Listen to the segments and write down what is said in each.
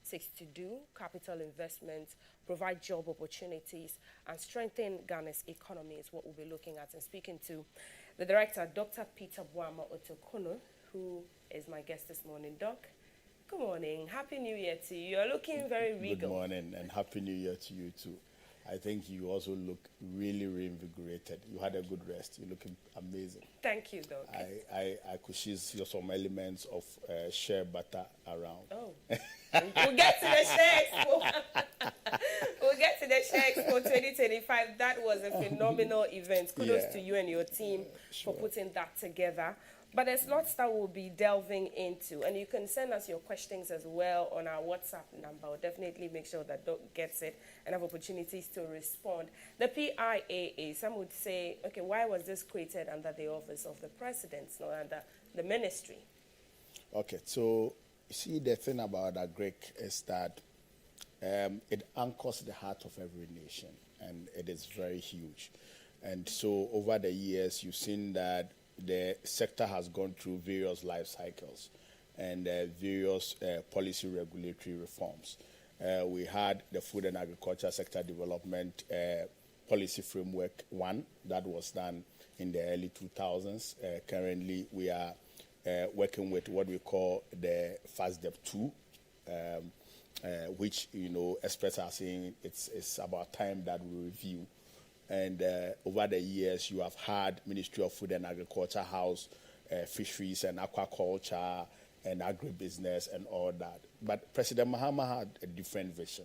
seeks to do, capital investment, provide job opportunities, and strengthen Ghana's economy is what we'll be looking at. And speaking to the director, Dr. Peter Boama Otokono, who is my guest this morning. Doc, good morning. Happy New Year to you. You're looking very regal. Good morning, and Happy New Year to you too. I think you also look really reinvigorated. You had a good rest. You're looking amazing. Thank you, Doc. I could see some elements of shea butter around. Oh, we'll get to the Shea Expo. We'll get to the Shea Expo 2025. That was a phenomenal event. Kudos to you and your team for putting that together. But there's lots that we'll be delving into, and you can send us your questions as well on our WhatsApp number. We'll definitely make sure that Doc gets it and have opportunities to respond. The PIAA, some would say, okay, why was this created under the office of the president, not under the ministry? Okay, so you see, the thing about Agric is that it anchors the heart of every nation, and it is very huge. And so over the years, you've seen that the sector has gone through various life cycles and various policy regulatory reforms. We had the Food and Agriculture Sector Development Policy Framework 1 that was done in the early 2000s. Currently, we are working with what we call the FASDEP 2, which, experts are saying it's about time that we review. And over the years, you have had Ministry of Food and Agriculture House, Fisheries and Aquaculture, and Agribusiness and all that. But President Mahama had a different vision.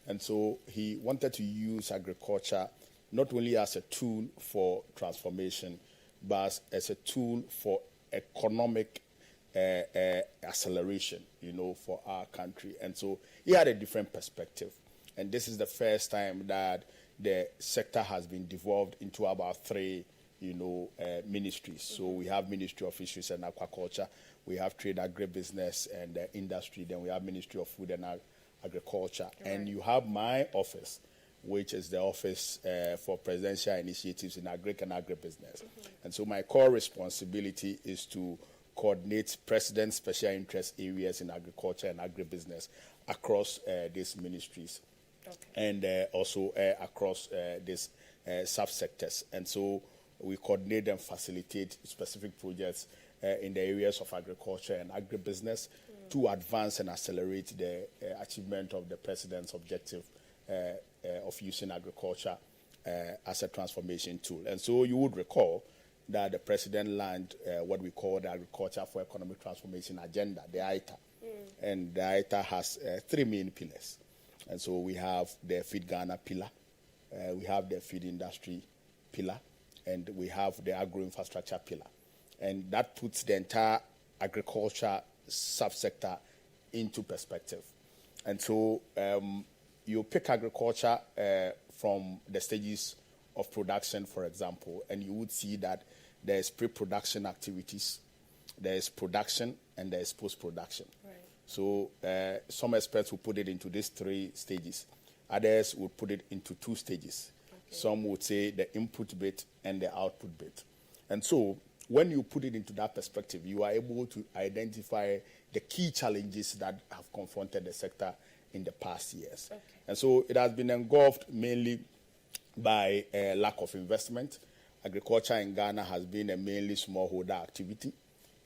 And so he wanted to use agriculture not only as a tool for transformation, but as a tool for economic acceleration, for our country. And so he had a different perspective. And this is the first time that the sector has been devolved into about three, ministries. So we have Ministry of Fisheries and Aquaculture, we have Trade, Agribusiness, and Industry. Then we have Ministry of Food and Agriculture. Right. And you have my office, which is the Office for Presidential Initiatives in Agric and Agribusiness. And so my core responsibility is to coordinate President's special interest areas in agriculture and agribusiness across these ministries. Okay. And also across these subsectors. And so we coordinate and facilitate specific projects in the areas of agriculture and agribusiness to advance and accelerate the achievement of the President's objective of using agriculture as a transformation tool. And so you would recall that the President launched what we call the Agriculture for Economic Transformation Agenda, the ITA. And the ITA has three main pillars. And so we have the Feed Ghana pillar, we have the feed industry pillar, and we have the agro-infrastructure pillar. And that puts the entire agriculture subsector into perspective. And so you pick agriculture from the stages of production, for example, and you would see that there is pre-production activities, there is production, and there is post-production. Right. So some experts will put it into these three stages. Others would put it into two stages. Okay. Some would say the input bit and the output bit. And so when you put it into that perspective, you are able to identify the key challenges that have confronted the sector in the past years. Okay. And so it has been engulfed mainly by a lack of investment. Agriculture in Ghana has been a mainly smallholder activity,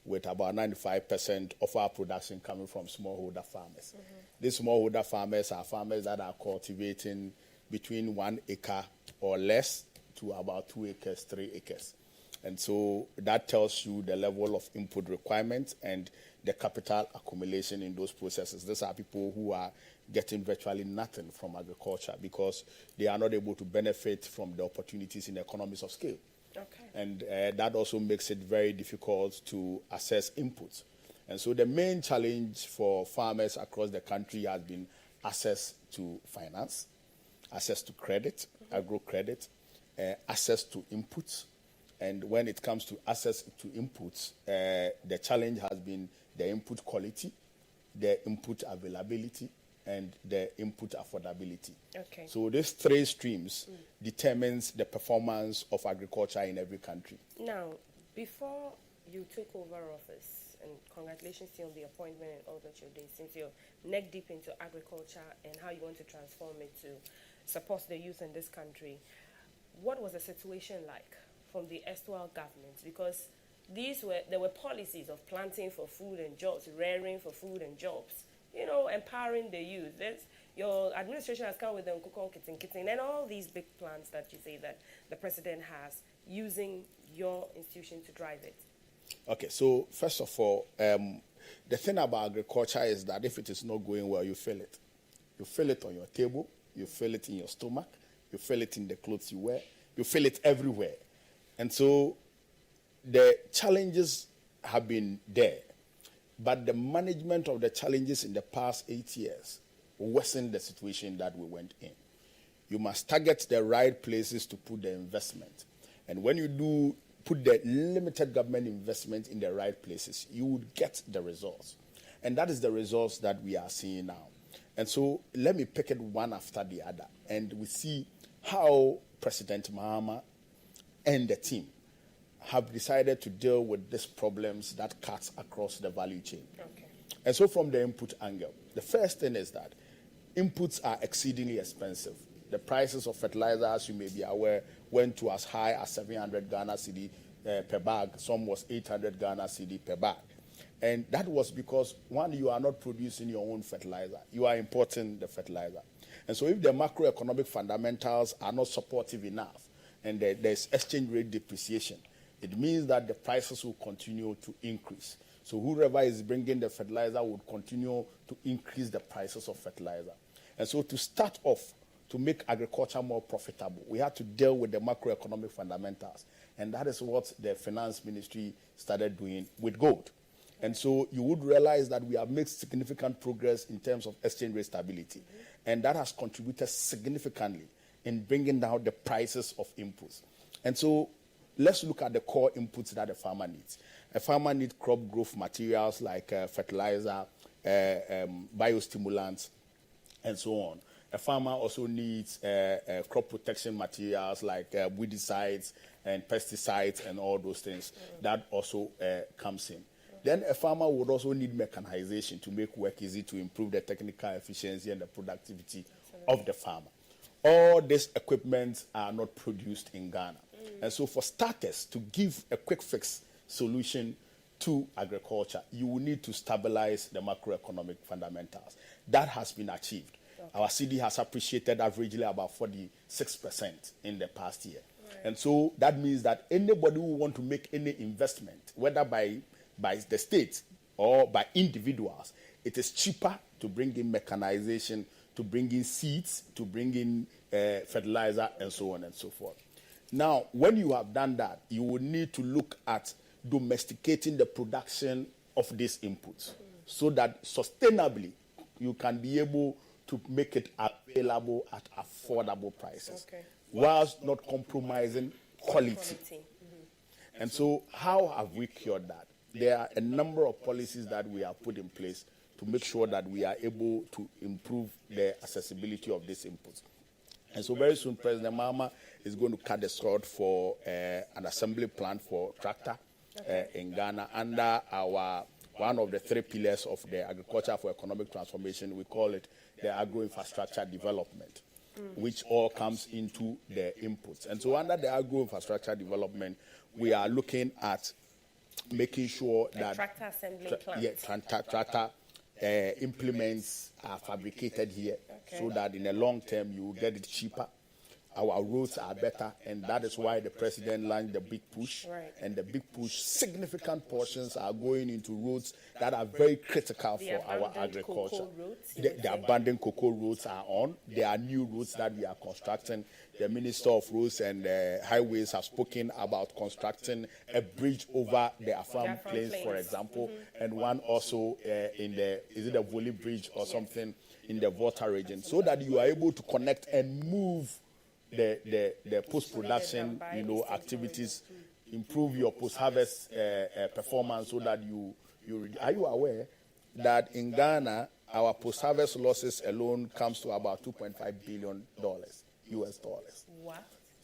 with about 95% of our production coming from smallholder farmers. These smallholder farmers are farmers that are cultivating between 1 acre or less to about 2 acres, 3 acres. And so that tells you the level of input requirements and the capital accumulation in those processes. These are people who are getting virtually nothing from agriculture because they are not able to benefit from the opportunities in economies of scale. Okay. And that also makes it very difficult to assess inputs. And so the main challenge for farmers across the country has been access to finance, access to credit, agro credit, access to inputs. And when it comes to access to inputs, the challenge has been the input quality, the input availability, and the input affordability. Okay. So these three streams determines the performance of agriculture in every country. Now, before you took over office, and congratulations to you on the appointment and all that you're doing, since you're neck deep into agriculture and how you want to transform it to support the youth in this country. What was the situation like from the erstwhile government? Because there were policies of planting for food and jobs, rearing for food and jobs, empowering the youth. Your administration has come with the Nkukon Kitten, and all these big plans that you say that the president has, using your institution to drive it. Okay, so first of all, the thing about agriculture is that if it is not going well, you feel it. You feel it on your table, you feel it in your stomach, you feel it in the clothes you wear, you feel it everywhere. And so the challenges have been there, but the management of the challenges in the past 8 years worsened the situation that we went in. You must target the right places to put the investment. And when you do put the limited government investment in the right places, you would get the results. And that is the results that we are seeing now. And so let me pick it one after the other. And we see how President Mahama and the team have decided to deal with these problems that cuts across the value chain. Okay. And so from the input angle, the first thing is that inputs are exceedingly expensive. The prices of fertilizer, as you may be aware, went to as high as 700 Ghana cedi per bag. Some was 800 Ghana cedi per bag. And that was because, one, you are not producing your own fertilizer. You are importing the fertilizer. And so if the macroeconomic fundamentals are not supportive enough and there's exchange rate depreciation, it means that the prices will continue to increase. So whoever is bringing the fertilizer would continue to increase the prices of fertilizer. And so to start off, to make agriculture more profitable, we had to deal with the macroeconomic fundamentals. And that is what the finance ministry started doing with gold. And so you would realize that we have made significant progress in terms of exchange rate stability. And that has contributed significantly in bringing down the prices of inputs. And so let's look at the core inputs that a farmer needs. A farmer needs crop growth materials like fertilizer, biostimulants, and so on. A farmer also needs crop protection materials like weedicides and pesticides and all those things. That also comes in. Then a farmer would also need mechanization to make work easy, to improve the technical efficiency and the productivity of the farmer. All these equipments are not produced in Ghana. And so for starters, to give a quick fix solution to agriculture, you will need to stabilize the macroeconomic fundamentals. That has been achieved. Okay. Our CD has appreciated averagely about 46% in the past year. Right. And so that means that anybody who want to make any investment, whether by the state or by individuals, it is cheaper to bring in mechanization, to bring in seeds, to bring in fertilizer, and so on and so forth. Now, when you have done that, you will need to look at domesticating the production of these inputs so that sustainably you can be able to make it available at affordable prices, whilst not compromising quality. And so how have we cured that? There are a number of policies that we have put in place to make sure that we are able to improve the accessibility of these inputs. And so very soon, President Mahama is going to cut the cord for an assembly plant for tractor in Ghana under one of the 3 pillars of the agriculture for economic transformation. We call it the agro-infrastructure development, which all comes into the inputs. And so under the agro-infrastructure development, we are looking at making sure that tractor assembly plant. Tractor implements are fabricated here, so that in the long term you will get it cheaper. Our roads are better, and that is why the president launched the big push. Right. And the big push, significant portions are going into roads that are very critical for our agriculture. The abandoned cocoa roads are on. There are new roads that we are constructing. The Minister of Roads and Highways have spoken about constructing a bridge over the Afram Plains, for example, and one also in the Voli Bridge or something in the Volta region, so that you are able to connect and move the post-production, activities, improve your post-harvest performance, so that you are you aware that in Ghana our post-harvest losses alone comes to about $2.5 billion US dollars. Wow.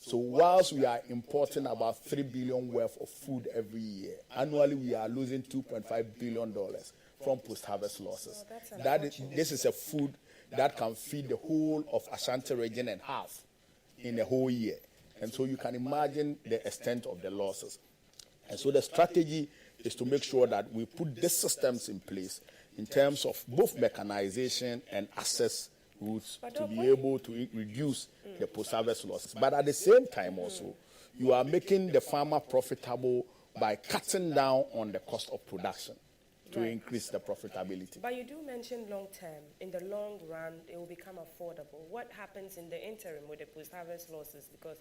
So whilst we are importing about $3 billion worth of food every year, annually we are losing $2.5 billion from post-harvest losses. This is a food that can feed the whole of Ashanti region and half in a whole year. And so you can imagine the extent of the losses. And so the strategy is to make sure that we put these systems in place in terms of both mechanization and access routes to be able to reduce the post-harvest losses. But at the same time also, you are making the farmer profitable by cutting down on the cost of production to increase the profitability. But you do mention long term. In the long run, it will become affordable. What happens in the interim with the post-harvest losses? Because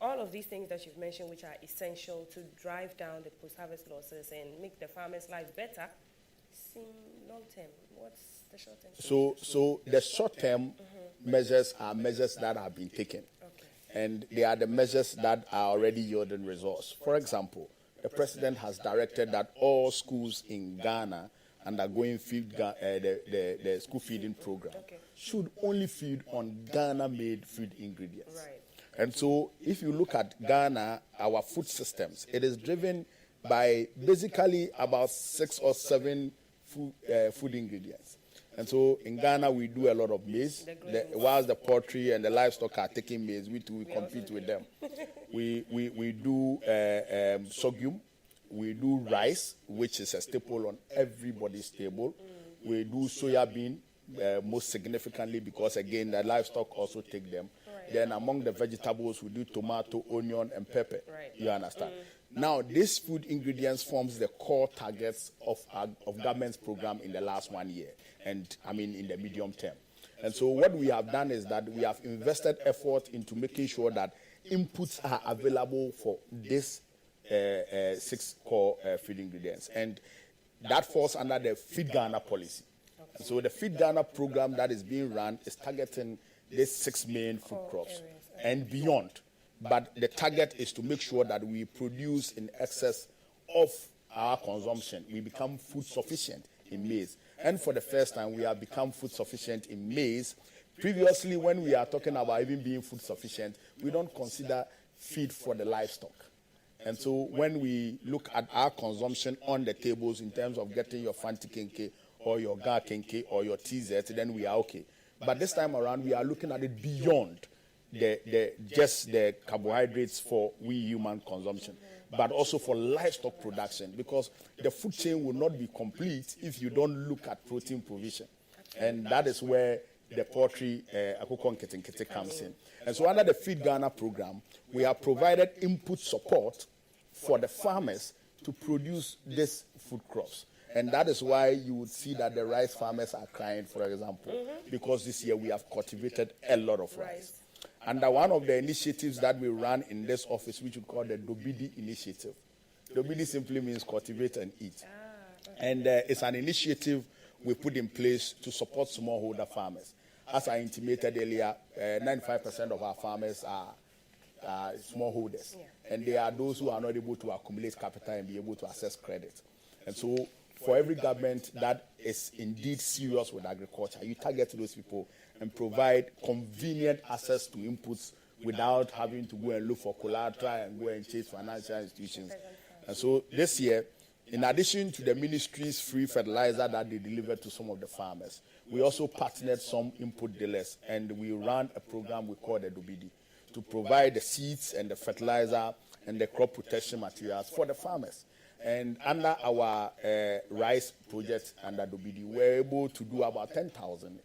all of these things that you've mentioned, which are essential to drive down the post-harvest losses and make the farmers' life better, seem long term. What's the short term? So the short term measures are measures that have been taken. And they are the measures that are already yielding results. For example, the president has directed that all schools in Ghana undergoing the school feeding program should only feed on Ghana-made food ingredients. Right. And so if you look at Ghana, our food systems, it is driven by basically about 6 or 7 food ingredients. And so in Ghana, we do a lot of maize. Whilst the poultry and the livestock are taking maize, we compete with them. We do sorghum. We do rice, which is a staple on everybody's table. We do soya bean, most significantly because, again, the livestock also take them. Then among the vegetables, we do tomato, onion, and pepper. You understand? Now, these food ingredients forms the core targets of government's program in the last 1 year, and I mean in the medium term. And so what we have done is that we have invested effort into making sure that inputs are available for this 6 core food ingredients. And that falls under the Feed Ghana policy. And so the Feed Ghana program that is being run is targeting these 6 main food crops and beyond. But the target is to make sure that we produce in excess of our consumption. We become food sufficient in maize. And for the first time, we have become food sufficient in maize. Previously, when we are talking about even being food sufficient, we don't consider feed for the livestock. And so when we look at our consumption on the tables in terms of getting your Fanti Kenke or your Gar Kenke or your TZ, then we are okay. But this time around, we are looking at it beyond just the carbohydrates for we human consumption, but also for livestock production, because the food chain will not be complete if you don't look at protein provision. And that is where the poultry comes in. And so under the Feed Ghana program, we have provided input support for the farmers to produce these food crops. And that is why you would see that the rice farmers are crying, for example, because this year we have cultivated a lot of rice. Under one of the initiatives that we run in this office, which we call the Dobidi initiative. Dobidi simply means cultivate and eat. And it's an initiative we put in place to support smallholder farmers. As I intimated earlier, 95% of our farmers are smallholders. And they are those who are not able to accumulate capital and be able to access credit. And so for every government that is indeed serious with agriculture, you target those people and provide convenient access to inputs without having to go and look for collateral and go and chase financial institutions. And so this year, in addition to the ministry's free fertilizer that they delivered to some of the farmers, we also partnered some input dealers, and we ran a program we call the Dobidi to provide the seeds and the fertilizer and the crop protection materials for the farmers. And under our rice project under Dobidi, we're able to do about 10,000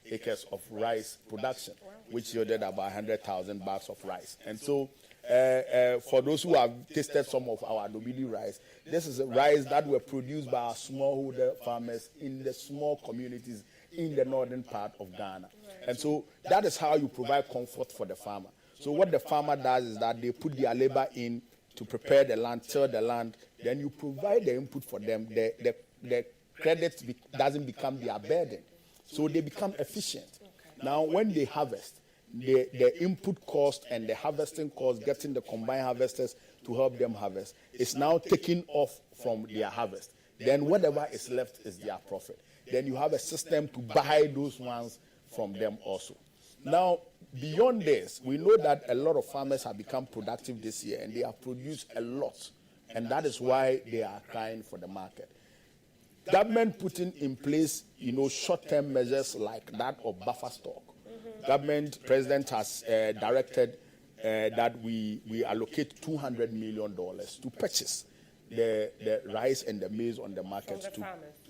acres of rice production, which yielded about 100,000 bags of rice. And so for those who have tasted some of our Dobidi rice, this is a rice that were produced by our smallholder farmers in the small communities in the northern part of Ghana. And so that is how you provide comfort for the farmer. So what the farmer does is that they put their labor in to prepare the land, till the land, then you provide the input for them. The credit doesn't become their burden. So they become efficient. Now, when they harvest, the input cost and the harvesting cost, getting the combined harvesters to help them harvest, is now taken off from their harvest. Then whatever is left is their profit. Then you have a system to buy those ones from them also. Now, beyond this, we know that a lot of farmers have become productive this year and they have produced a lot. And that is why they are crying for the market. Government putting in place, short-term measures like that of buffer stock. President has directed that we allocate $200 million to purchase the rice and the maize on the market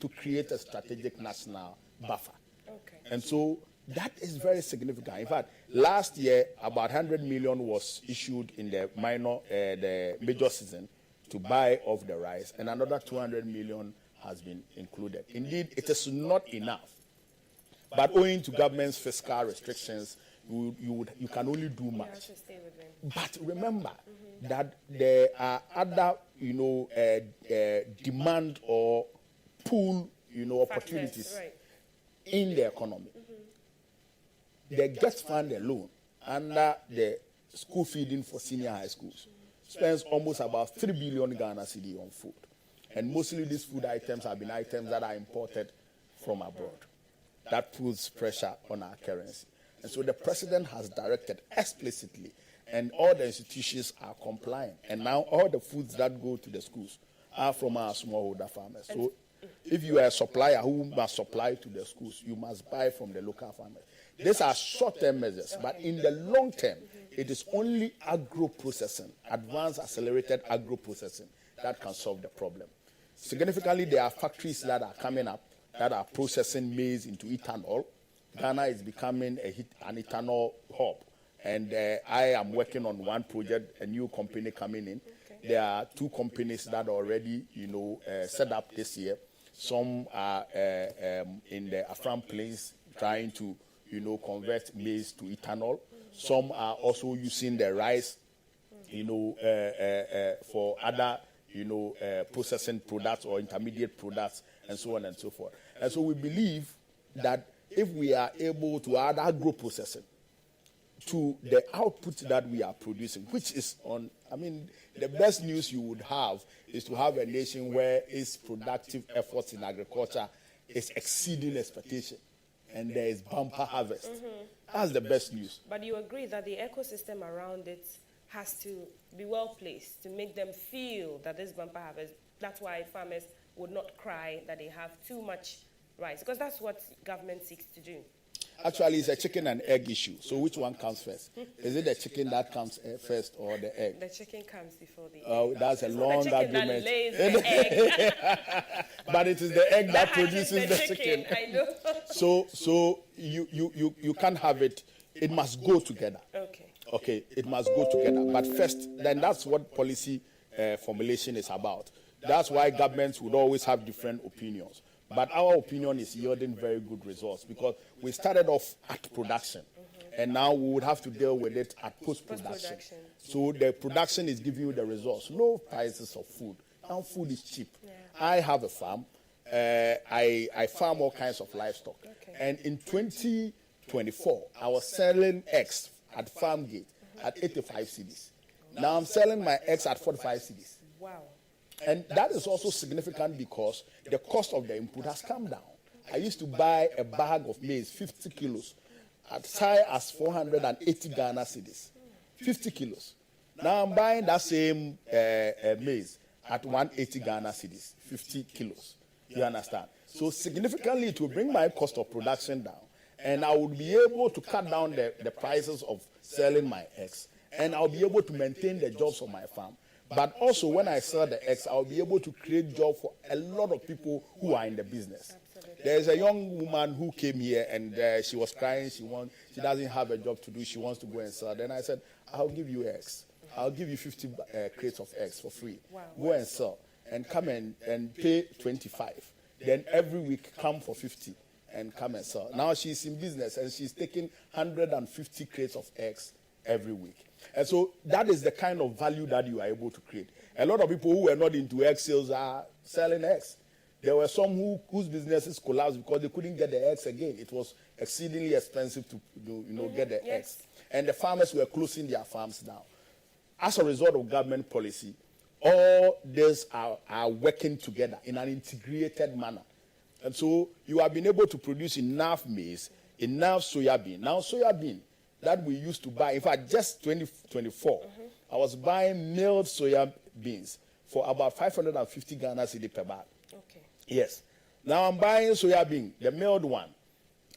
to create a strategic national buffer. Okay. And so that is very significant. In fact, last year, about 100 million was issued in the major season to buy off the rice, and another 200 million has been included. Indeed, it is not enough. But owing to government's fiscal restrictions, you can only do much. But remember that there are other, demand or pull, opportunities in the economy. The Guest Fund alone, under the school feeding for senior high schools, spends almost about 3 billion Ghana cedi on food. And mostly these food items have been items that are imported from abroad. That puts pressure on our currency. And so the president has directed explicitly, and all the institutions are compliant. And now all the foods that go to the schools are from our smallholder farmers. So if you are a supplier who must supply to the schools, you must buy from the local farmers. These are short-term measures, but in the long term, it is only agro-processing, advanced accelerated agro-processing, that can solve the problem. Significantly, there are factories that are coming up that are processing maize into ethanol. Ghana is becoming an ethanol hub, and I am working on one project, a new company coming in. Okay. There are 2 companies that are already, set up this year. Some are in the Afram Plains trying to, convert maize to ethanol. Some are also using the rice, for other, processing products or intermediate products, and so on and so forth. And so we believe that if we are able to add agro-processing to the output that we are producing, which is the best news you would have is to have a nation where its productive efforts in agriculture is exceeding expectation, and there is bumper harvest. That's the best news. But you agree that the ecosystem around it has to be well placed to make them feel that this bumper harvest, that's why farmers would not cry that they have too much rice, because that's what government seeks to do. Actually, it's a chicken and egg issue. So which one comes first? Is it the chicken that comes first or the egg? The chicken comes before the egg. Oh, that's a long argument. That lays the egg. But it is the egg that produces the chicken. I know. So you can't have it. It must go together. Okay, it must go together. But first, then that's what policy formulation is about. That's why governments would always have different opinions. But our opinion is yielding very good results because we started off at production, and now we would have to deal with it at post-production. So the production is giving you the results. Low prices of food. Now food is cheap. Yeah. I have a farm. I farm all kinds of livestock. And in 2024, I was selling eggs at farm gate at 85 cedis. Now I'm selling my eggs at 45 cedis. Wow. And that is also significant because the cost of the input has come down. I used to buy a bag of maize, 50 kilos, as high as 480 Ghana cedis. 50 kilos. Now I'm buying that same maize at 180 Ghana cedis, 50 kilos. You understand? So significantly, it will bring my cost of production down. And I would be able to cut down the prices of selling my eggs. And I'll be able to maintain the jobs on my farm. But also, when I sell the eggs, I'll be able to create jobs for a lot of people who are in the business. Absolutely. There's a young woman who came here and she was crying. She doesn't have a job to do. She wants to go and sell. Then I said, I'll give you eggs. I'll give you 50 crates of eggs for free. Wow. Go and sell and come and pay 25. Then every week come for 50 and come and sell. Now she's in business and she's taking 150 crates of eggs every week. And so that is the kind of value that you are able to create. A lot of people who were not into egg sales are selling eggs. There were some whose businesses collapsed because they couldn't get the eggs again. It was exceedingly expensive to get the eggs. And the farmers were closing their farms down. As a result of government policy, all these are working together in an integrated manner. And so you have been able to produce enough maize, enough soya bean. Now, soya bean that we used to buy, in fact, just 2024, I was buying milled soya beans for about 550 Ghana cedi per bag. Okay. Yes. Now I'm buying soya bean, the milled one,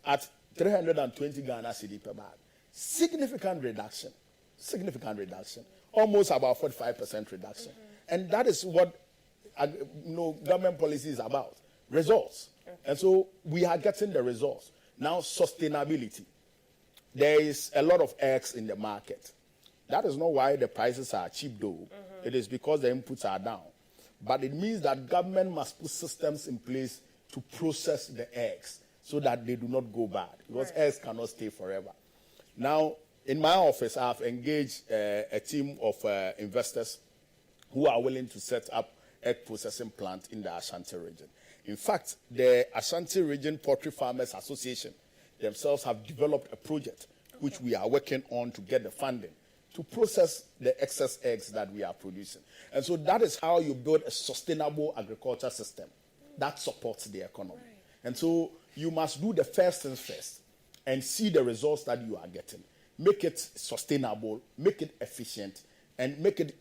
at 320 Ghana cedi per bag. Significant reduction. Significant reduction. Almost about 45% reduction. And that is what government policy is about. Results. Okay. And so we are getting the results. Now, sustainability. There is a lot of eggs in the market. That is not why the prices are cheap, though. It is because the inputs are down. But it means that government must put systems in place to process the eggs so that they do not go bad. Because eggs cannot stay forever. Now, in my office, I have engaged a team of investors who are willing to set up egg processing plant in the Ashanti region. In fact, the Ashanti Region Poultry Farmers Association themselves have developed a project which we are working on to get the funding to process the excess eggs that we are producing. And so that is how you build a sustainable agriculture system that supports the economy. Right. And so you must do the first things first and see the results that you are getting. Make it sustainable, make it efficient, and make it,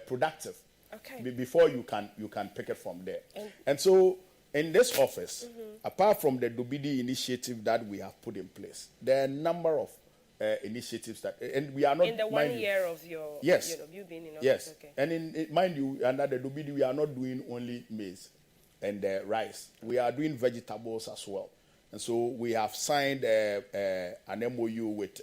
productive. Okay. Before you can pick it from there. And so in this office, apart from the Dobidi initiative that we have put in place, there are a number of initiatives that, and we are not in the 1 year of your you being in office. Yes. Okay. And mind you, under the Dobidi, we are not doing only maize and rice. We are doing vegetables as well. And so we have signed an MOU with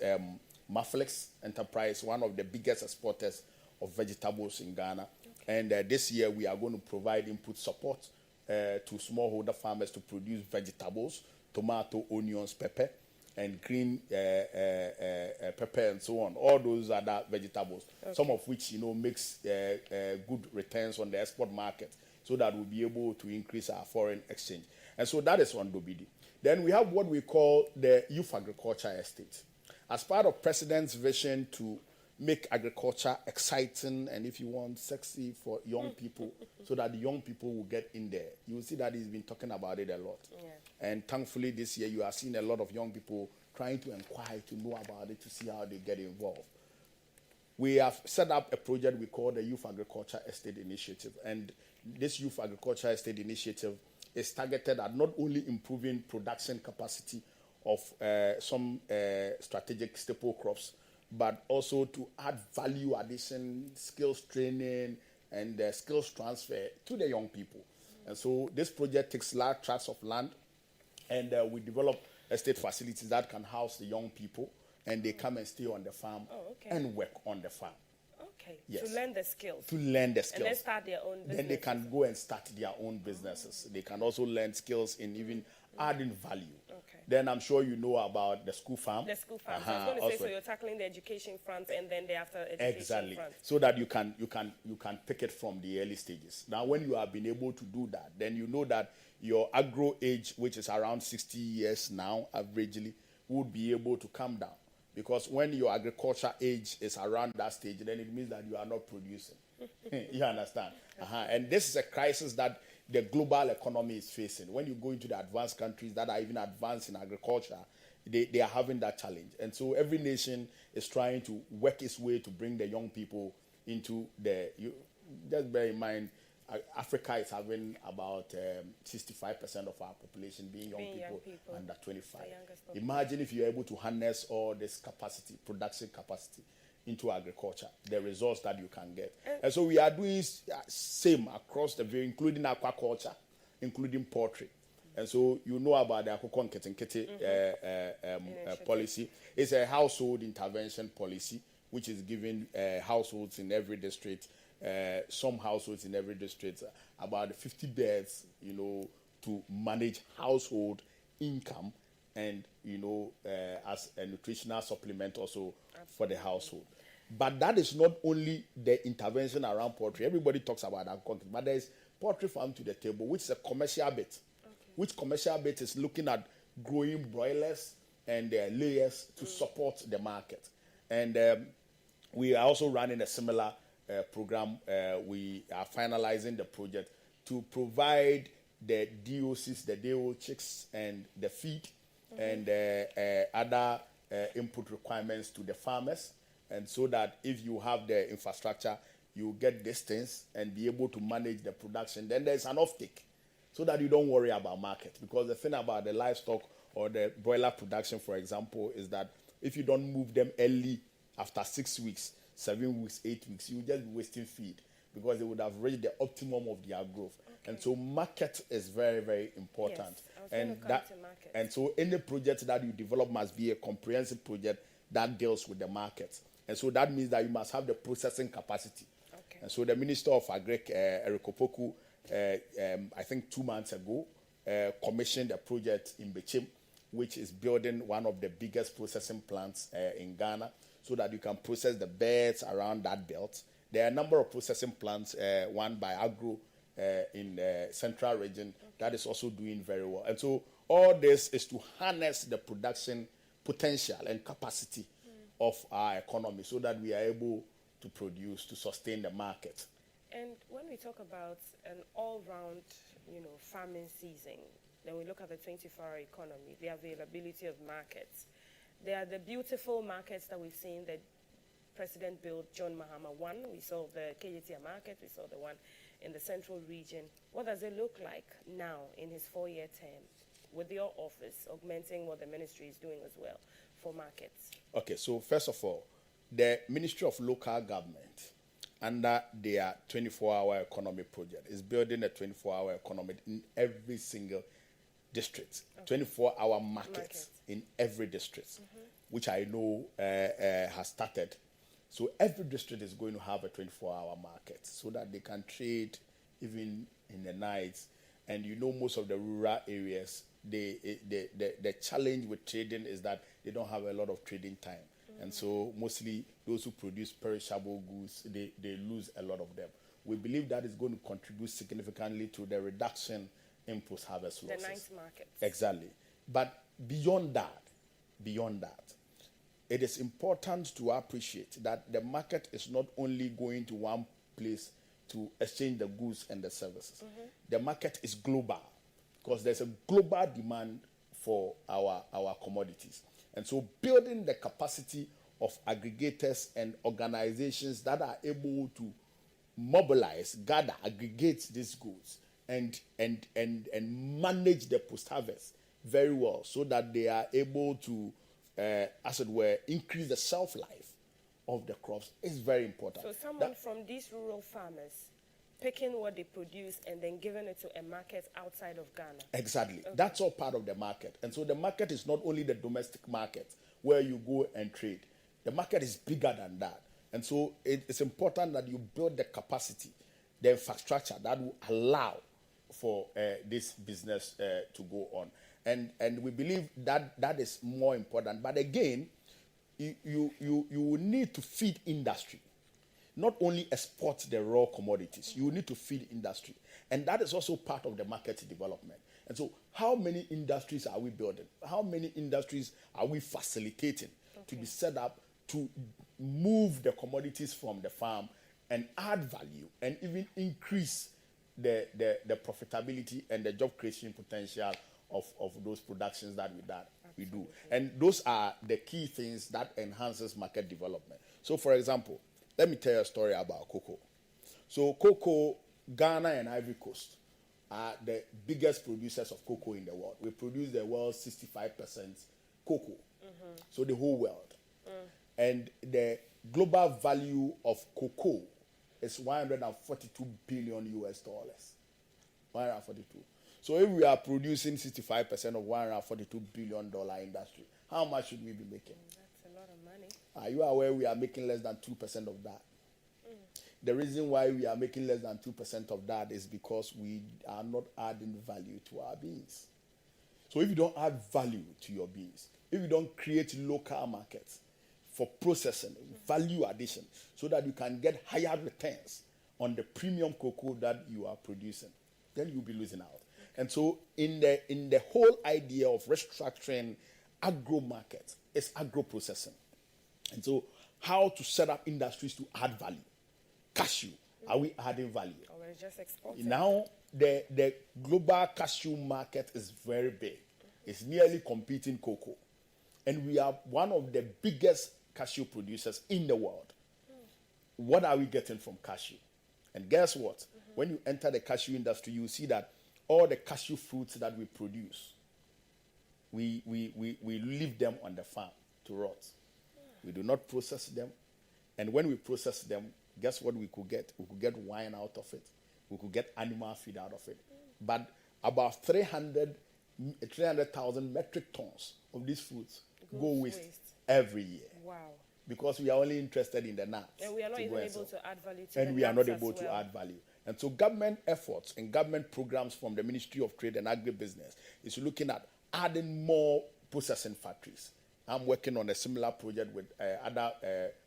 Maflex Enterprise, one of the biggest exporters of vegetables in Ghana. Okay. And this year we are going to provide input support to smallholder farmers to produce vegetables, tomato, onions, pepper, and green pepper and so on. All those other vegetables, okay. Some of which makes good returns on the export market, so that we'll be able to increase our foreign exchange. And so that is on Dobidi. Then we have what we call the Youth Agriculture Estate. As part of President's vision to make agriculture exciting and, if you want, sexy for young people, so that the young people will get in there. You will see that he's been talking about it a lot. Yeah. And thankfully this year you are seeing a lot of young people trying to inquire, to know about it, to see how they get involved. We have set up a project we call the Youth Agriculture Estate Initiative. And this Youth Agriculture Estate Initiative is targeted at not only improving production capacity of some strategic staple crops, but also to add value addition, skills training, and skills transfer to the young people. And so this project takes large tracts of land, and we develop estate facilities that can house the young people, and they come and stay on the farm and work on the farm. Okay. Yes. To learn the skills. To learn the skills. And then start their own business. Then they can go and start their own businesses. They can also learn skills in even adding value. Okay. Then I'm sure you know about the school farm. The school farm. So I was going to say, so you're tackling the education front and then the after education front. So that you can pick it from the early stages. Now, when you have been able to do that, then you know that your agro age, which is around 60 years now, averagely, would be able to come down. Because when your agriculture age is around that stage, then it means that you are not producing. You understand? And this is a crisis that the global economy is facing. When you go into the advanced countries that are even advanced in agriculture, they are having that challenge. And so every nation is trying to work its way to bring the young people into just bear in mind, Africa is having about 65% of our population being young people under 25. Imagine if you're able to harness all this capacity, production capacity, into agriculture, the results that you can get. And so we are doing same across the view, including aquaculture, including poultry. And so you know about the Akoko Nketenkete policy. It's a household intervention policy, which is giving households in every district, some households in every district, about 50 beds, to manage household income and, as a nutritional supplement also for the household. But that is not only the intervention around poultry. Everybody talks about agriculture, but there is poultry farm to the table, which is a commercial bit. Which commercial bit is looking at growing broilers and layers to support the market. And we are also running a similar program. We are finalizing the project to provide the DOCs, the DO chicks, and the feed and other input requirements to the farmers, and so that if you have the infrastructure, you get distance and be able to manage the production. Then there's an offtake, so that you don't worry about market. Because the thing about the livestock or the broiler production, for example, is that if you don't move them early, after 6 weeks, 7 weeks, 8 weeks, you just be wasting feed, because they would have reached the optimum of their growth. Okay. And so market is very, very important. Yes, I was going to come to market. And so any project that you develop must be a comprehensive project that deals with the market. And so that means that you must have the processing capacity. Okay. And so the Minister of Agri, Eric Opoku, I think 2 months ago, commissioned a project in Bechim, which is building one of the biggest processing plants in Ghana, so that you can process the beds around that belt. There are a number of processing plants, one by Agro in the central region, that is also doing very well. And so all this is to harness the production potential and capacity of our economy, so that we are able to produce, to sustain the market. And when we talk about an all-round, farming season, then we look at the 24-hour economy, the availability of markets. There are the beautiful markets that we've seen that President built. John Mahama won. We saw the KJTR market. We saw the one in the central region. What does it look like now in his 4-year term with your office augmenting what the ministry is doing as well for markets? Okay, so first of all, the Ministry of Local Government, under their 24-hour economy project, is building a 24-hour economy in every single district, 24-hour markets in every district, which I know has started. So every district is going to have a 24-hour market, so that they can trade even in the nights. And most of the rural areas, the challenge with trading is that they don't have a lot of trading time. And so mostly those who produce perishable goods, they lose a lot of them. We believe that is going to contribute significantly to the reduction in post-harvest losses. The night markets. Exactly. But beyond that, it is important to appreciate that the market is not only going to one place to exchange the goods and the services. The market is global, because there's a global demand for our commodities. And so building the capacity of aggregators and organizations that are able to mobilize, gather, aggregate these goods and manage the post-harvest very well, so that they are able to, as it were, increase the shelf life of the crops, is very important. So someone from these rural farmers picking what they produce and then giving it to a market outside of Ghana. Exactly. Okay. That's all part of the market. And so the market is not only the domestic market where you go and trade. The market is bigger than that. And so it's important that you build the capacity, the infrastructure that will allow for this business to go on. And we believe that is more important. But again, you will need to feed industry. Not only export the raw commodities, you need to feed industry. And that is also part of the market development. And so how many industries are we building? How many industries are we facilitating to be set up to move the commodities from the farm and add value and even increase the profitability and the job creation potential of those productions that we do. And those are the key things that enhances market development. So for example, let me tell you a story about cocoa. So cocoa, Ghana and Ivory Coast are the biggest producers of cocoa in the world. We produce the world's 65% cocoa. So the whole world. And the global value of cocoa is $142 billion US. 142. So if we are producing 65% of $142 billion industry, how much should we be making? That's a lot of money. Are you aware we are making less than 2% of that? The reason why we are making less than 2% of that is because we are not adding value to our beans. So if you don't add value to your beans, if you don't create local markets for processing, value addition, so that you can get higher returns on the premium cocoa that you are producing, then you'll be losing out. And so in the whole idea of restructuring agro markets is agro processing. And so how to set up industries to add value. Cashew, are we adding value? Or we're just exporting? Now the global cashew market is very big. It's nearly competing cocoa. And we are one of the biggest cashew producers in the world. What are we getting from cashew? And guess what? When you enter the cashew industry, you see that all the cashew fruits that we produce, we leave them on the farm to rot. We do not process them. And when we process them, guess what we could get? We could get wine out of it. We could get animal feed out of it. But about 300,000 metric tons of these fruits go waste every year. Wow. Because we are only interested in the nuts. And we are not even able to add value to and we are not able to add value. And so government efforts and government programs from the Ministry of Trade and Agribusiness is looking at adding more processing factories. I'm working on a similar project with other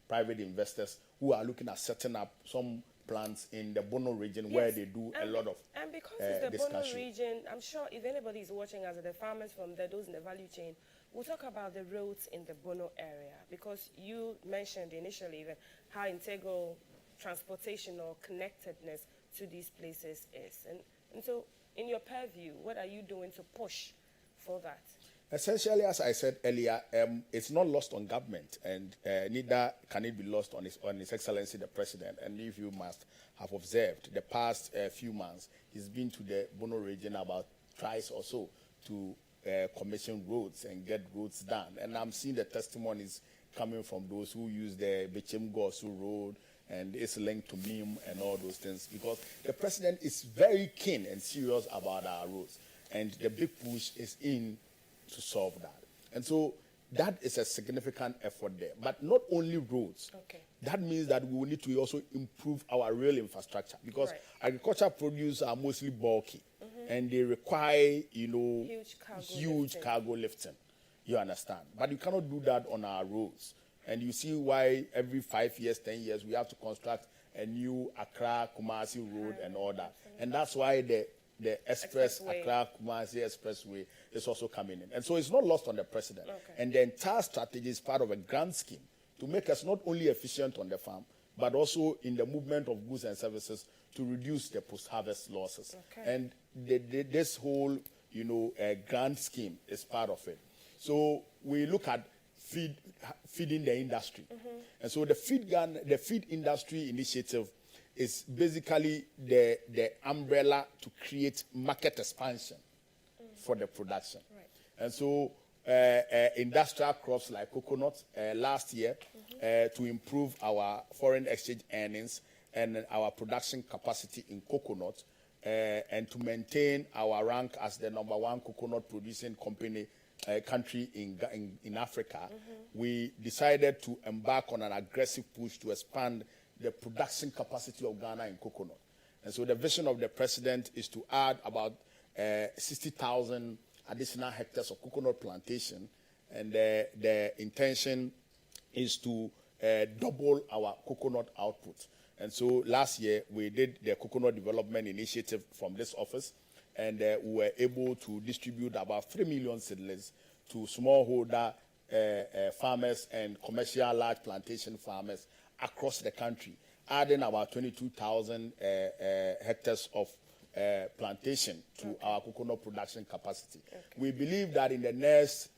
private investors who are looking at setting up some plants in the Bono region where they do a lot of And because it's the Bono discussion. region, I'm sure if anybody is watching us, the farmers from there, those in the value chain, we'll talk about the roads in the Bono area, because you mentioned initially even how integral transportation or connectedness to these places is. And so, in your purview, what are you doing to push for that? Essentially, as I said earlier, it's not lost on government, and neither can it be lost on His Excellency the President. And if you must have observed, the past few months, he's been to the Bono region about twice or so to commission roads and get roads done. And I'm seeing the testimonies coming from those who use the Bechem Gosu Road, and it's linked to MIM and all those things, because the President is very keen and serious about our roads. And the big push is in to solve that. And so that is a significant effort there. But not only roads. Okay. That means that we will need to also improve our rail infrastructure, because agriculture produce are mostly bulky and they require, huge cargo lifting. You understand? But you cannot do that on our roads. And you see why every 5 years, 10 years, we have to construct a new Accra Kumasi road and all that. And that's why the Accra Kumasi Expressway is also coming in. And so it's not lost on the President. Okay. And the entire strategy is part of a grand scheme to make us not only efficient on the farm, but also in the movement of goods and services to reduce the post-harvest losses. Okay. And this whole, grand scheme is part of it. So we look at feeding the industry. And so the feed industry initiative is basically the umbrella to create market expansion for the production. Right. And so industrial crops like coconut last year to improve our foreign exchange earnings and our production capacity in coconut and to maintain our rank as the #1 coconut producing country in Africa, we decided to embark on an aggressive push to expand the production capacity of Ghana in coconut. And so the vision of the President is to add about 60,000 additional hectares of coconut plantation, and the intention is to double our coconut output. And so last year we did the Coconut Development Initiative from this office, and we were able to distribute about 3 million seedlings to smallholder farmers and commercial large plantation farmers across the country, adding about 22,000 hectares of plantation to our coconut production capacity. We believe that in the next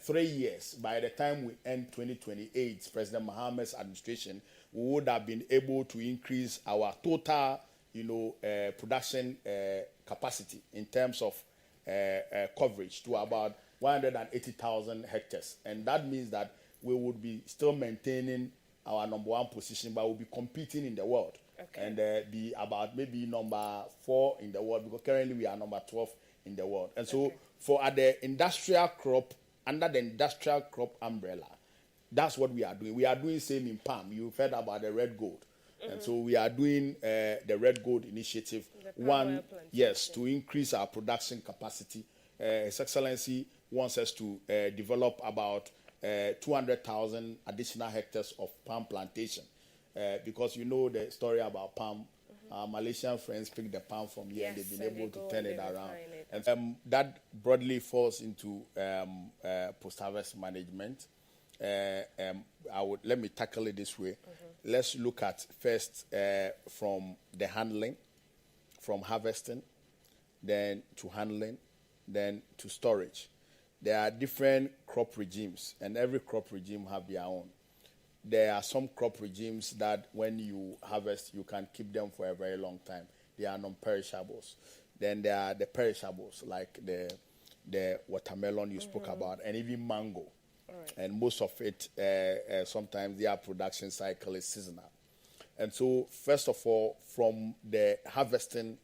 3 years, by the time we end 2028, President Mohammed's administration, we would have been able to increase our total production capacity in terms of coverage to about 180,000 hectares. And that means that we would be still maintaining our #1 position, but we'll be competing in the world. Okay. And be about maybe #4 in the world, because currently we are #12 in the world. And so under the industrial crop umbrella, that's what we are doing. We are doing same in palm. You've heard about the red gold. And so we are doing the Red Gold Initiative, to increase our production capacity. His Excellency wants us to develop about 200,000 additional hectares of palm plantation, because you know the story about palm. Our Malaysian friends pick the palm from here, and they've been able to turn it around. And that broadly falls into post-harvest management. Let me tackle it this way. Let's look at first from the handling, from harvesting, then to handling, then to storage. there are different crop regimes, and every crop regime have their own. There are some crop regimes that when you harvest, you can keep them for a very long time. They are non-perishables. Then there are the perishables, like the watermelon you spoke about, and even mango. Right. And most of it, sometimes their production cycle is seasonal. And so, first of all, from the harvesting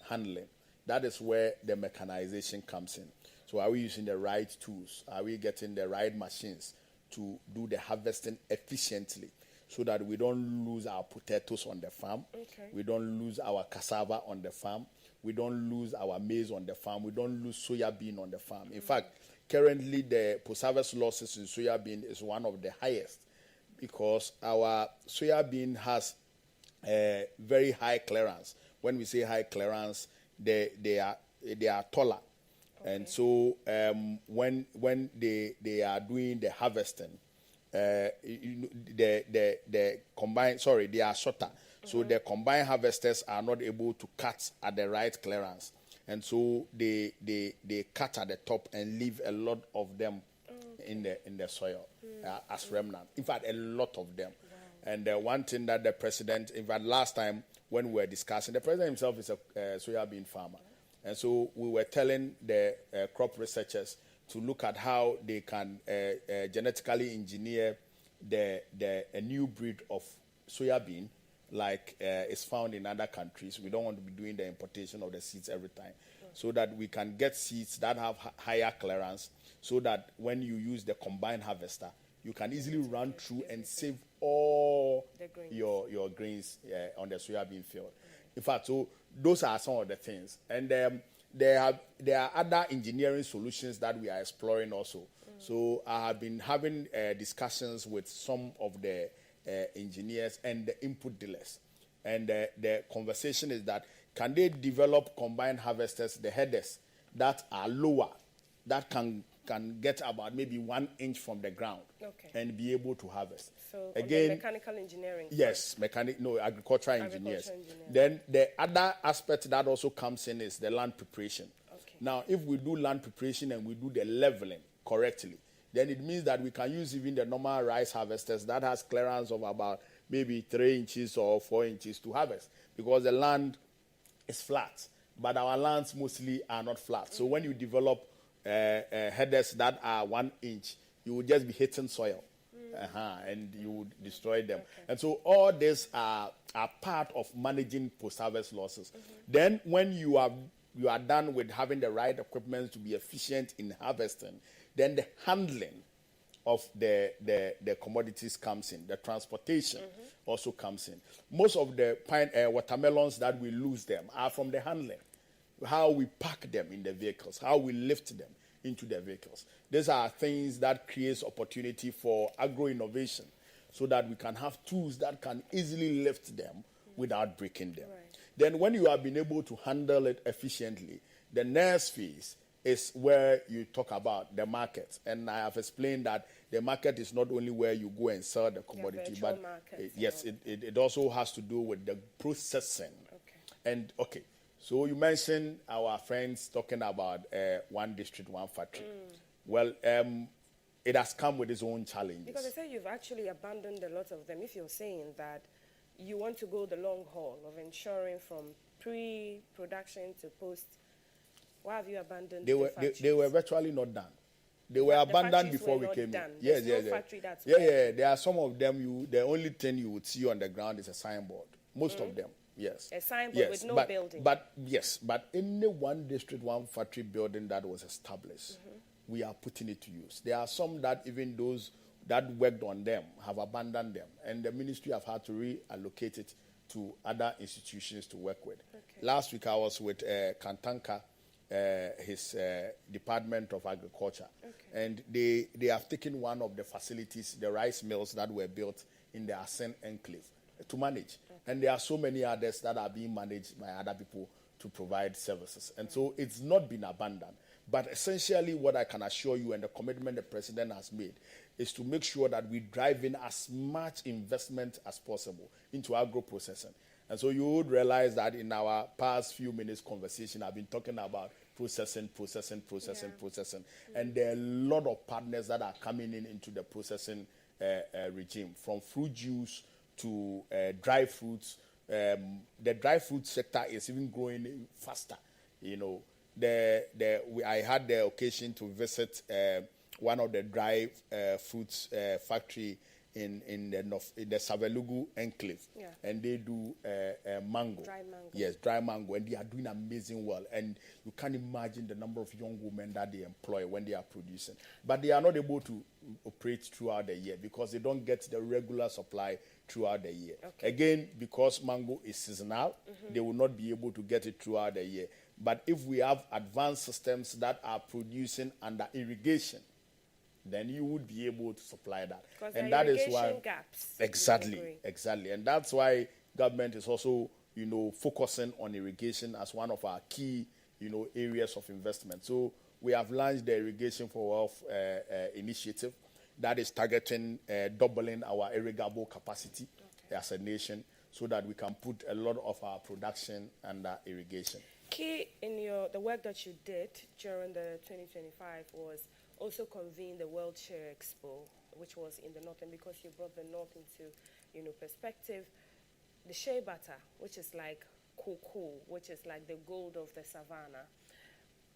handling, that is where the mechanization comes in. So are we using the right tools? Are we getting the right machines to do the harvesting efficiently so that we don't lose our potatoes on the farm? Okay. We don't lose our cassava on the farm. We don't lose our maize on the farm. We don't lose soya bean on the farm. In fact, currently the post-harvest losses in soya bean is one of the highest because our soya bean has a very high clearance. When we say high clearance, they are taller. Okay. And so when they are doing the harvesting, they are shorter. So the combined harvesters are not able to cut at the right clearance. And so they cut at the top and leave a lot of them in the soil as remnant. In fact, a lot of them. Wow. And one thing that the president, in fact, last time when we were discussing, the president himself is a soya bean farmer. And so we were telling the crop researchers to look at how they can genetically engineer a new breed of soya bean like is found in other countries. We don't want to be doing the importation of the seeds every time. So that we can get seeds that have higher clearance so that when you use the combined harvester, you can easily run through and save all your grains on the soya bean field. In fact, so those are some of the things. And there are other engineering solutions that we are exploring also. So I have been having discussions with some of the engineers and the input dealers. And the conversation is that can they develop combined harvesters, the headers, that are lower, that can get about maybe 1 inch from the ground and be able to harvest. So again, mechanical engineering. Yes, agricultural engineers. Then the other aspect that also comes in is the land preparation. Okay. Now, if we do land preparation and we do the leveling correctly, then it means that we can use even the normal rice harvesters that has clearance of about maybe 3 inches or 4 inches to harvest because the land is flat, but our lands mostly are not flat. So when you develop headers that are 1 inch, you will just be hitting soil and you would destroy them. Okay. And so all these are part of managing post-harvest losses. Then when you are done with having the right equipment to be efficient in harvesting, then the handling of the commodities comes in. The transportation also comes in. Most of the watermelons that we lose them are from the handling. How we pack them in the vehicles, how we lift them into the vehicles. These are things that creates opportunity for agro-innovation so that we can have tools that can easily lift them without breaking them. Right. Then when you have been able to handle it efficiently, the next phase is where you talk about the market. And I have explained that the market is not only where you go and sell the commodity, but it also has to do with the processing. Okay. And so you mentioned our friends talking about one district, one factory. Well, it has come with its own challenges. Because I say you've actually abandoned a lot of them. If you're saying that you want to go the long haul of ensuring from pre-production to post, why have you abandoned the factories? They were virtually not done. They were abandoned before we came in. Yes. There are some of them, the only thing you would see on the ground is a signboard. Most of them. Yes. A signboard with no building. But any one district, one factory building that was established, we are putting it to use. There are some that even those that worked on them have abandoned them, and the ministry have had to reallocate it to other institutions to work with. Okay. Last week I was with Kantanka, his Department of Agriculture, and they have taken one of the facilities, the rice mills that were built in the Asen enclave, to manage. And there are so many others that are being managed by other people to provide services. And so it's not been abandoned. But essentially what I can assure you and the commitment the president has made is to make sure that we drive in as much investment as possible into agro-processing. And so you would realize that in our past few minutes conversation, I've been talking about processing. And there are a lot of partners that are coming into the processing regime, from fruit juice to dry fruits. The dry fruit sector is even growing faster. You know, I had the occasion to visit one of the dry fruits factory in the Savelugu enclave, and they do mango. Dry mango. Yes, dry mango, and they are doing amazing well. And you can't imagine the number of young women that they employ when they are producing. But they are not able to operate throughout the year because they don't get the regular supply throughout the year. Okay. Again, because mango is seasonal, they will not be able to get it throughout the year. But if we have advanced systems that are producing under irrigation, then you would be able to supply that. And that is why gaps. Exactly. And that's why government is also, focusing on irrigation as one of our key, areas of investment. So we have launched the Irrigation for Wealth initiative that is targeting doubling our irrigable capacity as a nation, so that we can put a lot of our production under irrigation. Key in the work that you did during the 2025 was also convene the World Shea Expo, which was in the north, and because you brought the north into, perspective, the shea butter, which is like cocoa, which is like the gold of the savannah.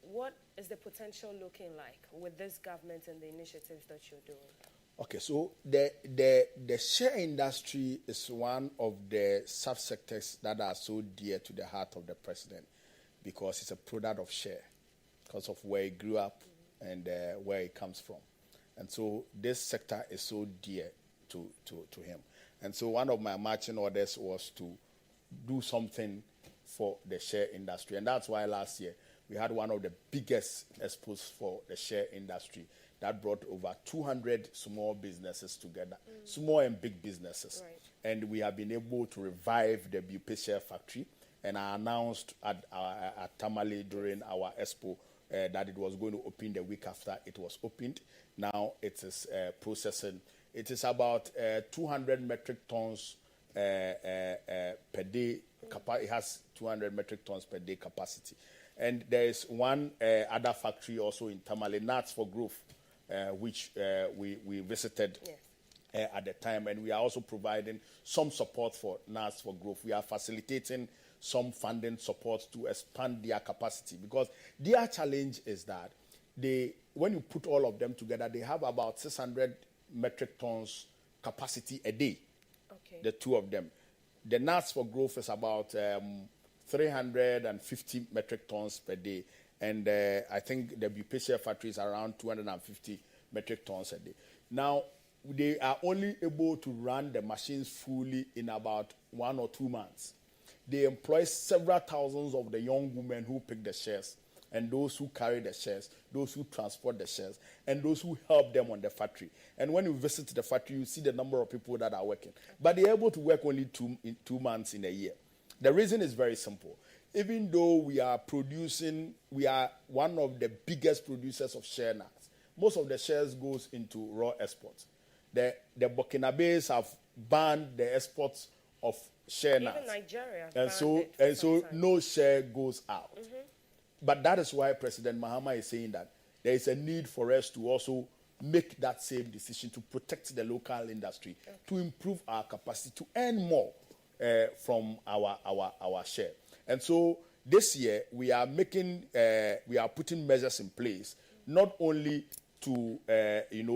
What is the potential looking like with this government and the initiatives that you're doing? Okay, so the shea industry is one of the subsectors that are so dear to the heart of the president, because it's a product of shea, because of where he grew up and where it comes from. And so this sector is so dear to him. And so one of my marching orders was to do something for the shea industry. And that's why last year we had one of the biggest expos for the shea industry that brought over 200 small businesses together, small and big businesses. Right. And we have been able to revive the Shea factory. And I announced at Tamale during our expo that it was going to open the week after it was opened. Now it is processing. It is about 200 metric tons per day. It has 200 metric tons per day capacity. And there is one other factory also in Tamale, Nuts for Growth, which we visited at the time. And we are also providing some support for Nuts for Growth. We are facilitating some funding support to expand their capacity, because their challenge is that when you put all of them together, they have about 600 metric tons capacity a day. Okay. The two of them. The Nuts for Growth is about 350 metric tons per day, and I think the Shea factory is around 250 metric tons a day. Now, they are only able to run the machines fully in about 1 or 2 months. They employ several thousands of the young women who pick the shares, and those who carry the shares, those who transport the shares, and those who help them on the factory. And when you visit the factory, you see the number of people that are working. But they're able to work only 2 months in a year. The reason is very simple. Even though we are one of the biggest producers of shea nuts, most of the shares goes into raw exports. The Burkinabes have banned the exports of shea nuts. Even Nigeria. And so no share goes out. Mm-hmm. But that is why President Mahama is saying that there is a need for us to also make that same decision to protect the local industry, to improve our capacity to earn more from our share. And so this year we are putting measures in place, not only to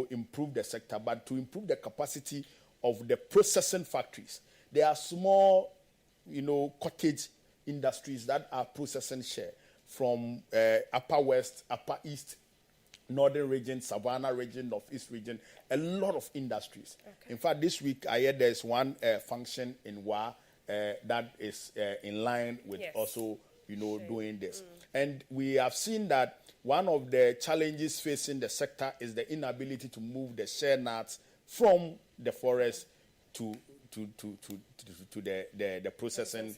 improve the sector, but to improve the capacity of the processing factories. There are small, cottage industries that are processing shea from Upper West, Upper East, Northern region, Savannah region, Northeast region, a lot of industries. Okay. In fact, this week I heard there's one function in WA that is in line with also, doing this. And we have seen that one of the challenges facing the sector is the inability to move the shea nuts from the forest to the processing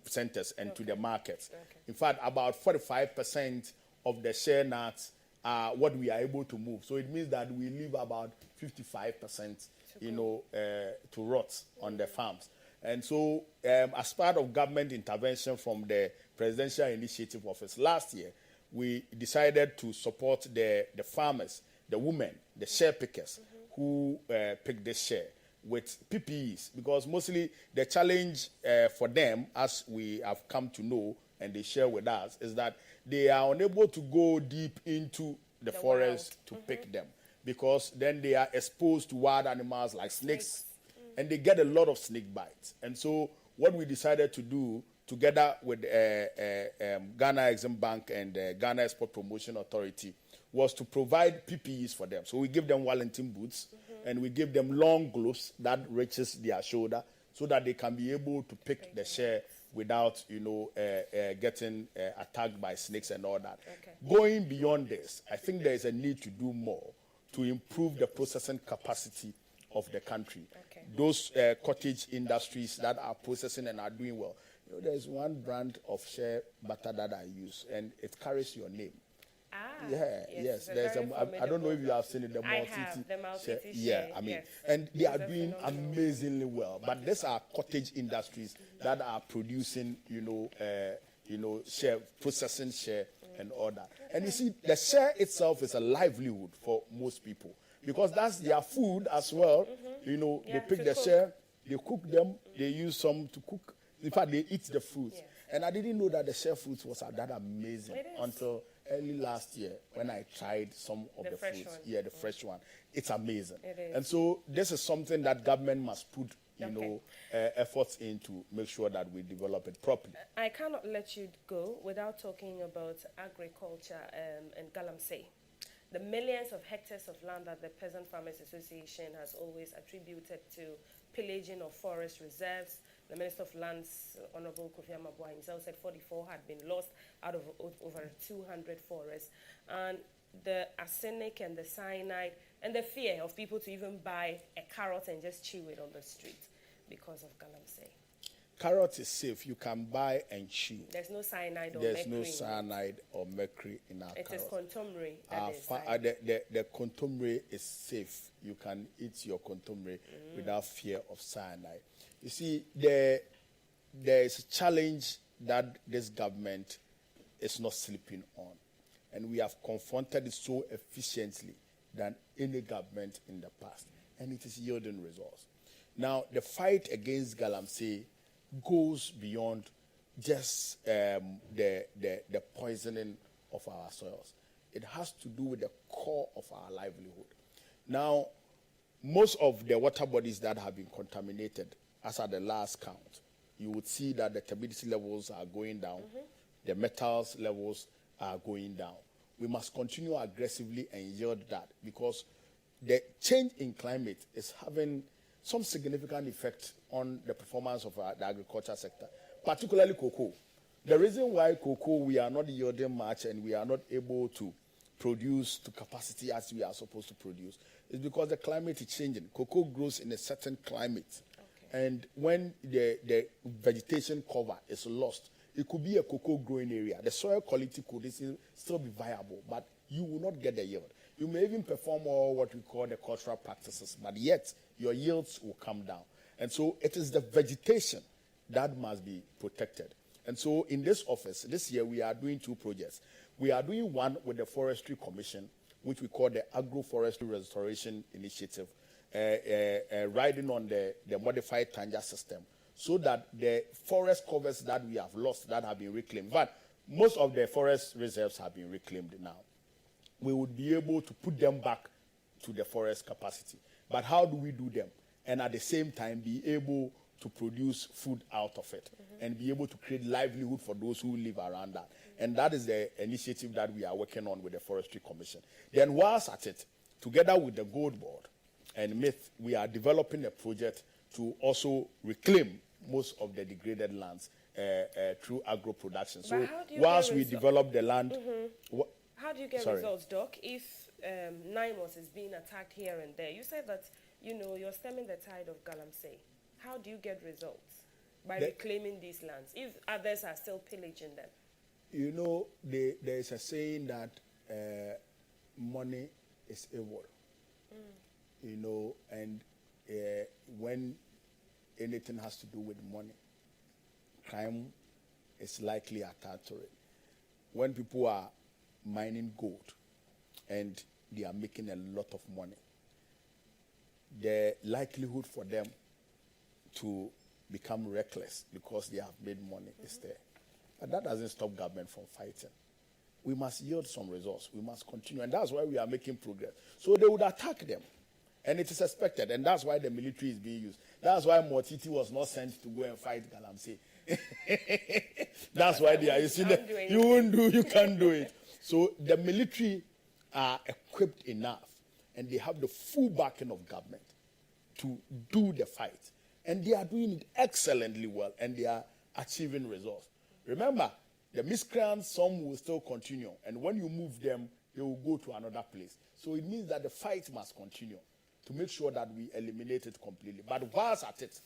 centers and to the markets. Okay. In fact, about 45% of the shea nuts are what we are able to move. So it means that we leave about 55%, to rot on the farms. And so, as part of government intervention from the Presidential Initiative Office last year, we decided to support the farmers, the women, the share pickers who pick this share with PPEs, because mostly the challenge for them, as we have come to know and they share with us, is that they are unable to go deep into the forest to pick them, because then they are exposed to wild animals like snakes, and they get a lot of snake bites. And so what we decided to do, together with Ghana Exim Bank and Ghana Export Promotion Authority, was to provide PPEs for them. So we give them Wellington boots, and we give them long gloves that reaches their shoulder, so that they can be able to pick the share without, getting attacked by snakes and all that. Okay. Going beyond this, I think there is a need to do more to improve the processing capacity of the country. Okay. Those cottage industries that are processing and are doing well. There's one brand of shea butter that I use, and it carries your name. Yes. There's I don't know if you have seen it. The Multi-City. Yes. And they are doing amazingly well. But these are cottage industries that are producing, shea, processing shea and all that. And you see, the shea itself is a livelihood for most people, because that's their food as well. They pick the shea, they cook them, they use some to cook. In fact, they eat the fruits. Yes. And I didn't know that the shea fruits was that amazing until early last year when I tried some of the fruits. The fresh one. It's amazing. It is. And so this is something that government must put, efforts in to make sure that we develop it properly. I cannot let you go without talking about agriculture and Galamsey. The millions of hectares of land that the Peasant Farmers Association has always attributed to pillaging of forest reserves. The Minister of Lands, Honorable Kofi Amabwa himself, said 44 had been lost out of over 200 forests. And the arsenic and the cyanide and the fear of people to even buy a carrot and just chew it on the street because of Galamsey. Carrot is safe. You can buy and chew. There's no cyanide or mercury. There's mercury. No cyanide or mercury in our carrot. It is contumely. The contumely is safe. You can eat your contumely without fear of cyanide. You see, there is a challenge that this government is not sleeping on. And we have confronted it so efficiently than any government in the past. And it is yielding results. Now, the fight against Galamsey goes beyond just the poisoning of our soils. It has to do with the core of our livelihood. Now, most of the water bodies that have been contaminated, as at the last count, you would see that the turbidity levels are going down, the metals levels are going down. We must continue aggressively and yield that, because the change in climate is having some significant effect on the performance of the agriculture sector, particularly cocoa. The reason why cocoa we are not yielding much and we are not able to produce to capacity as we are supposed to produce is because the climate is changing. Cocoa grows in a certain climate. And when the vegetation cover is lost, it could be a cocoa growing area. The soil quality could still be viable, but you will not get the yield. You may even perform all what we call the cultural practices, but yet your yields will come down. And so it is the vegetation that must be protected. And so in this office, this year we are doing 2 projects. We are doing one with the Forestry Commission, which we call the Agroforestry Restoration Initiative, riding on the modified Tanja system, so that the forest covers that we have lost, that have been reclaimed, but most of the forest reserves have been reclaimed now. We would be able to put them back to the forest capacity. But how do we do them? And at the same time be able to produce food out of it and be able to create livelihood for those who live around that. And that is the initiative that we are working on with the Forestry Commission. Then whilst at it, together with the Gold Board and MITH, we are developing a project to also reclaim most of the degraded lands through agro-production. So whilst we develop the land... How do you get results, Doc, if NIMOS is being attacked here and there? You said that, you're stemming the tide of Galamsey. How do you get results? By reclaiming these lands, if others are still pillaging them? There is a saying that money is evil. And when anything has to do with money, crime is likely attached to it. When people are mining gold, and they are making a lot of money. The likelihood for them to become reckless because they have made money is there. But that doesn't stop government from fighting. We must yield some results. We must continue. And that's why we are making progress. So they would attack them. And it is expected. And that's why the military is being used. That's why Motiti was not sent to go and fight Galamsey. That's why they are using it. You won't do, you can't do it. So the military are equipped enough and they have the full backing of government to do the fight. And they are doing it excellently well and they are achieving results. Remember, the miscreants, some will still continue. And when you move them, they will go to another place. So it means that the fight must continue to make sure that we eliminate it completely. But whilst at it,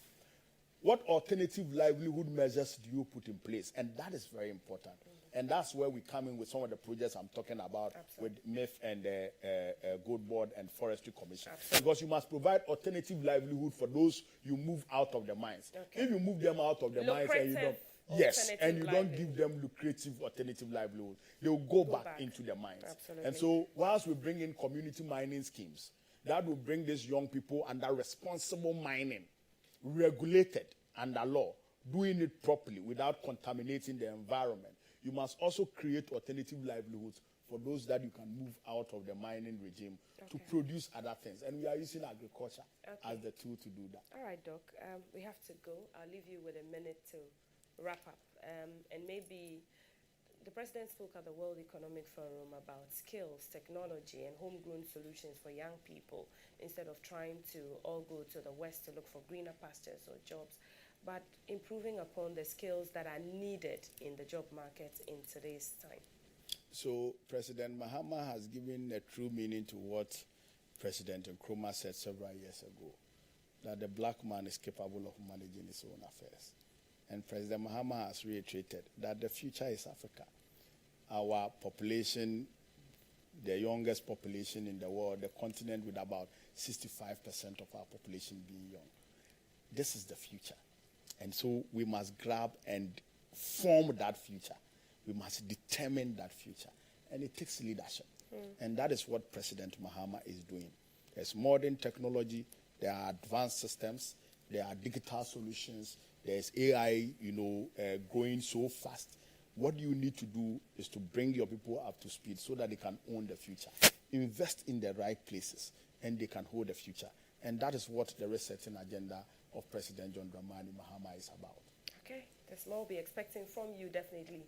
what alternative livelihood measures do you put in place? And that is very important. And that's where we come in with some of the projects I'm talking about with MIF and Gold Board and Forestry Commission. Because you must provide alternative livelihood for those you move out of the mines. If you move them out of the mines and you don't... Yes, and you don't give them lucrative alternative livelihood, they will go back into the mines. And so whilst we bring in community mining schemes, that will bring these young people under responsible mining, regulated under law, doing it properly without contaminating the environment. You must also create alternative livelihoods for those that you can move out of the mining regime to produce other things. And we are using agriculture as the tool to do that. All right, Doc. We have to go. I'll leave you with a minute to wrap up. And maybe the President spoke at the World Economic Forum about skills, technology, and homegrown solutions for young people instead of trying to all go to the West to look for greener pastures or jobs, but improving upon the skills that are needed in the job market in today's time. So President Mahama has given a true meaning to what President Nkrumah said several years ago, that the black man is capable of managing his own affairs. And President Mahama has reiterated that the future is Africa. Our population, the youngest population in the world, the continent with about 65% of our population being young. This is the future. And so we must grab and form that future. We must determine that future. And it takes leadership. And that is what President Mahama is doing. There's modern technology, there are advanced systems, there are digital solutions, there's AI, growing so fast. What you need to do is to bring your people up to speed so that they can own the future. Invest in the right places and they can hold the future. And that is what the resetting agenda of President John Dramani Mahama is about. Okay, there's more we'll be expecting from you definitely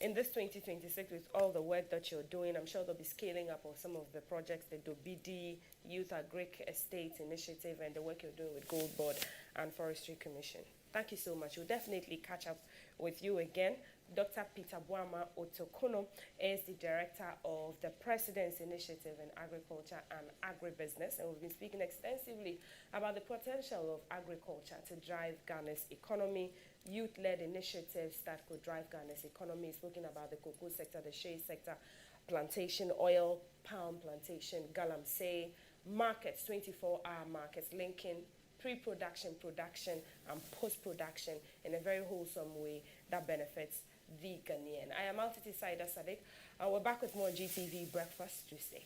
in this 2026 with all the work that you're doing. I'm sure there'll be scaling up of some of the projects, the DOBIDI, Youth Agric Estate Initiative, and the work you're doing with Gold Board and Forestry Commission. Thank you so much. We'll definitely catch up with you again. Dr. Peter Boama Otokono is the director of the President's Initiative in Agriculture and Agribusiness, and we've been speaking extensively about the potential of agriculture to drive Ghana's economy, youth-led initiatives that could drive Ghana's economy, speaking about the cocoa sector, the Shea sector, plantation oil, palm plantation, Galamsey, markets, 24-hour markets, linking pre-production, production, and post-production in a very wholesome way that benefits the Ghanaian. I am Altiti Saida Sadiq, and we're back with more GTV Breakfast Tuesday.